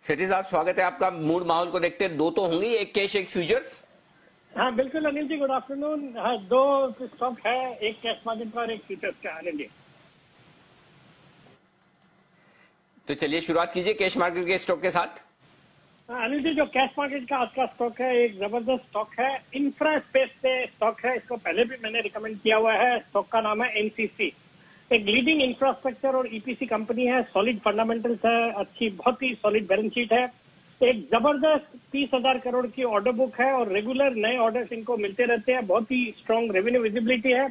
सेठी साहब, स्वागत है आपका। मूड माहौल को देखते दो तो होंगे, एक कैश एक फ्यूचर्स। हाँ बिल्कुल अनिल जी, गुड आफ्टरनून। हाँ, दो स्टॉक है, एक कैश मार्केट का और एक फ्यूचर्स का। अनिल जी, तो चलिए शुरुआत कीजिए कैश मार्केट के स्टॉक के साथ। हाँ, अनिल जी, जो कैश मार्केट का आज का स्टॉक है एक जबरदस्त स्टॉक है, इंफ्रा स्पेस से स्टॉक है। इसको पहले भी मैंने रिकमेंड किया हुआ है। स्टॉक का नाम है एनसीसी। एक लीडिंग इंफ्रास्ट्रक्चर और ईपीसी कंपनी है। सॉलिड फंडामेंटल्स है, अच्छी बहुत ही सॉलिड बैलेंस शीट है। एक जबरदस्त 30,000 करोड़ की ऑर्डर बुक है और रेगुलर नए ऑर्डर्स इनको मिलते रहते हैं। बहुत ही स्ट्रांग रेवेन्यू विजिबिलिटी है।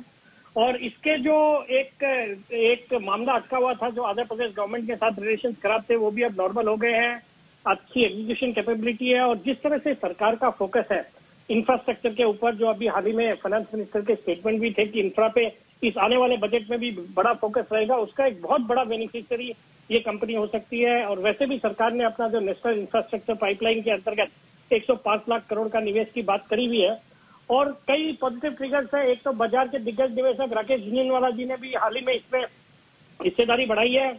और इसके जो एक मामला अटका हुआ था, जो आंध्र प्रदेश गवर्नमेंट के साथ रिलेशन खराब थे, वो भी अब नॉर्मल हो गए हैं। अच्छी एग्जीक्यूशन कैपेबिलिटी है और जिस तरह से सरकार का फोकस है इंफ्रास्ट्रक्चर के ऊपर, जो अभी हाल ही में फाइनेंस मिनिस्टर के स्टेटमेंट भी थे कि इंफ्रा पे इस आने वाले बजट में भी बड़ा फोकस रहेगा, उसका एक बहुत बड़ा बेनिफिशियरी ये कंपनी हो सकती है। और वैसे भी सरकार ने अपना जो नेशनल इंफ्रास्ट्रक्चर पाइपलाइन के अंतर्गत 105 लाख करोड़ का निवेश की बात करी हुई है और कई पॉजिटिव ट्रिगर्स है। एक तो बाजार के दिग्गज निवेशक राकेश झुनझुनवाला जी ने भी हाल ही में इसमें हिस्सेदारी बढ़ाई है।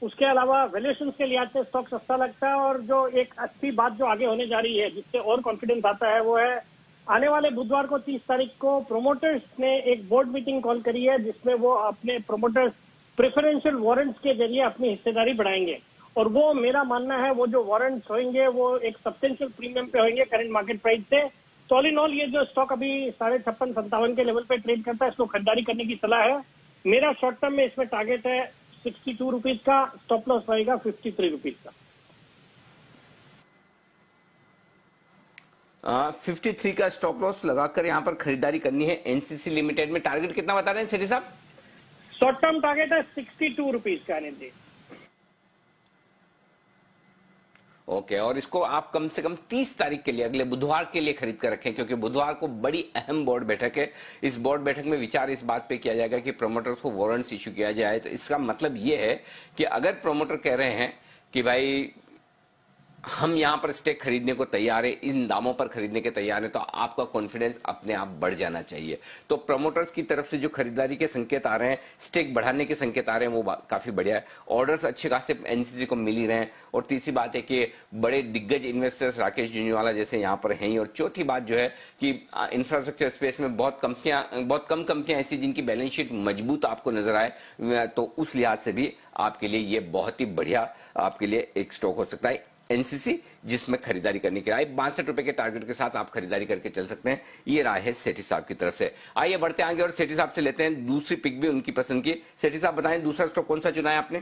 उसके अलावा वैल्यूएशन के लिहाज से स्टॉक सस्ता लगता है। और जो एक अच्छी बात जो आगे होने जा रही है, जिससे और कॉन्फिडेंस आता है, वो है आने वाले बुधवार को 30 तारीख को प्रोमोटर्स ने एक बोर्ड मीटिंग कॉल करी है, जिसमें वो अपने प्रोमोटर्स प्रेफरेंशियल वारंट्स के जरिए अपनी हिस्सेदारी बढ़ाएंगे। और वो मेरा मानना है, वो जो वारंट्स होंगे वो एक सब्सटेंशियल प्रीमियम पे होंगे करंट मार्केट प्राइस से। तो ऑल इन ऑल ये जो स्टॉक अभी 56-57 के लेवल पे ट्रेड करता है, इसको खरीदारी करने की सलाह है। मेरा शॉर्ट टर्म में इसमें टारगेट है 62 रुपीज का, स्टॉप लॉस रहेगा 53 रुपीज का। 53 का स्टॉप लॉस लगाकर यहाँ पर खरीदारी करनी है एनसीसी लिमिटेड में। टारगेट कितना बता रहे हैं सेठी साहब? शॉर्ट टर्म टारगेट है 62 रुपीज का। अनिल जी, ओके, और इसको आप कम से कम 30 तारीख के लिए, अगले बुधवार के लिए खरीद कर रखें, क्योंकि बुधवार को बड़ी अहम बोर्ड बैठक है। इस बोर्ड बैठक में विचार इस बात पे किया जाएगा कि प्रोमोटर्स को वारंट्स इश्यू किया जाए। तो इसका मतलब ये है कि अगर प्रोमोटर कह रहे हैं कि भाई हम यहां पर स्टेक खरीदने को तैयार है, इन दामों पर खरीदने के तैयार है, तो आपका कॉन्फिडेंस अपने आप बढ़ जाना चाहिए। तो प्रमोटर्स की तरफ से जो खरीदारी के संकेत आ रहे हैं, स्टेक बढ़ाने के संकेत आ रहे हैं, वो काफी बढ़िया है। ऑर्डर्स अच्छे खासे एनसीसी को मिल ही रहे हैं। और तीसरी बात है कि बड़े दिग्गज इन्वेस्टर्स राकेश झुनझुनवाला जैसे यहां पर हैं। और चौथी बात जो है कि इंफ्रास्ट्रक्चर स्पेस में बहुत कम कंपनियां ऐसी जिनकी बैलेंस शीट मजबूत आपको नजर आए, तो उस लिहाज से भी आपके लिए ये बहुत ही बढ़िया आपके लिए एक स्टॉक हो सकता है एनसीसी, जिसमें खरीदारी करने के लिए 62 रुपए के टारगेट के साथ आप खरीदारी करके चल सकते हैं। ये राय है सेठी साहब की तरफ से। आइए बढ़ते आगे और सेठी साहब से लेते हैं दूसरी पिक भी उनकी पसंद की। सेठी साहब बताएं, दूसरा स्टॉक कौन सा चुना है आपने?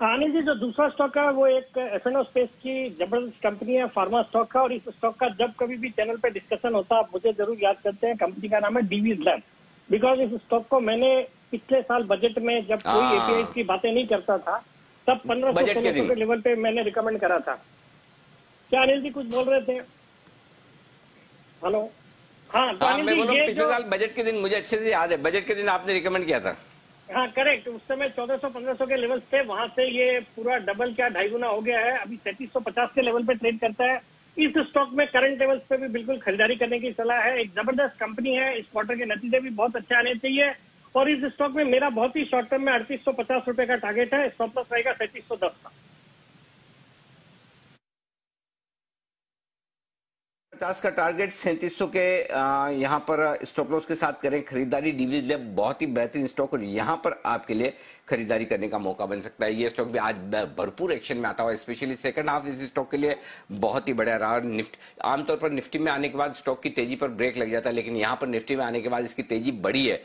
अनिल जी, जो दूसरा स्टॉक है वो एक एफएनओ स्पेस की जबरदस्त कंपनी है, फार्मा स्टॉक का। और इस स्टॉक का जब कभी भी चैनल पे डिस्कशन होता है, आप मुझे जरूर याद करते हैं। कंपनी का नाम है डीवीज लैब। बिकॉज इस स्टॉक को मैंने पिछले साल बजट में, जब कोई एपीआई की बातें नहीं करता था, तब 1500-1600 के लेवल पे मैंने रिकमेंड करा था। क्या अनिल जी कुछ बोल रहे थे? हेलो। हाँ, तो अनिल जी, ये पिछले साल बजट के दिन मुझे अच्छे से याद है, बजट के दिन आपने रिकमेंड किया था। हाँ करेक्ट, उस समय 1400-1500 के लेवल थे। वहां से ये पूरा डबल क्या 2.5 गुना हो गया है। अभी 3350 के लेवल पे ट्रेड करता है। इस स्टॉक में करंट लेवल्स पे भी बिल्कुल खरीदारी करने की सलाह है। एक जबरदस्त कंपनी है, इस क्वार्टर के नतीजे भी बहुत अच्छे आने चाहिए। और इस स्टॉक में मेरा बहुत ही शॉर्ट टर्म में 3850 रुपए का टारगेट है। स्टॉप लॉस रहेगा 3310 का। 50 का टारगेट 3700 के यहां पर स्टॉप लॉस के साथ करें खरीदारी। डीवीज लैब बहुत ही बेहतरीन स्टॉक और यहां पर आपके लिए खरीदारी करने का मौका बन सकता है। ये स्टॉक भी आज भरपूर एक्शन में आता हुआ, स्पेशली सेकंड हाफ इस स्टॉक के लिए बहुत ही बढ़िया रहा। निफ्टी आमतौर पर निफ्टी में आने के बाद स्टॉक की तेजी पर ब्रेक लग जाता है, लेकिन यहां पर निफ्टी में आने के बाद इसकी तेजी बढ़ी है।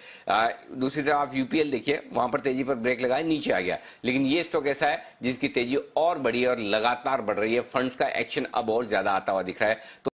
दूसरी तरफ आप यूपीएल देखिए, वहां पर तेजी पर ब्रेक लगाए, नीचे आ गया। लेकिन ये स्टॉक ऐसा है जिसकी तेजी और बढ़ी है और लगातार बढ़ रही है। फंड्स का एक्शन अब और ज्यादा आता हुआ दिख रहा है।